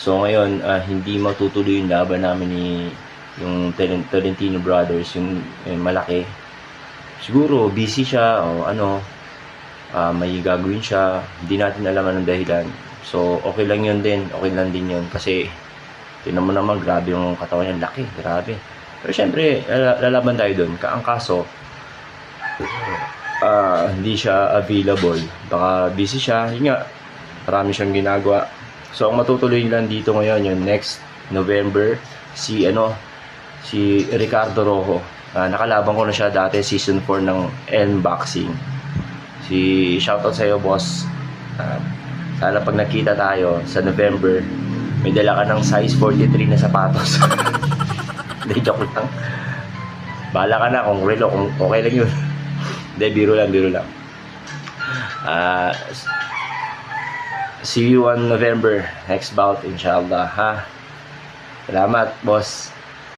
So ngayon, hindi matutuloy yung laban namin ni yung Tolentino Brothers, yung malaki. Siguro busy siya o ano, may gagawin siya, hindi natin alam anong dahilan. So okay lang yun din, okay lang din yun kasi tingnan mo naman, grabe yung katawan niya, laki, grabe. Pero syempre, lalaban tayo dun. Ang kaso, hindi siya available. Baka busy siya. Yun nga, marami siyang ginagawa. So, ang matutuloy lang dito ngayon, yung next November, si Ricardo Rojo. Nakalaban ko na siya dati, season 4 ng N-Boxing. Shoutout sa'yo, boss. Sana pag nakita tayo sa November, may dala ka ng size 43 na sapatos. Hindi, joke lang. Bahala ka na kung relo, kung okay lang yun. Hindi, biro lang. See you on November. Next bout, inshallah, ha? Salamat, boss.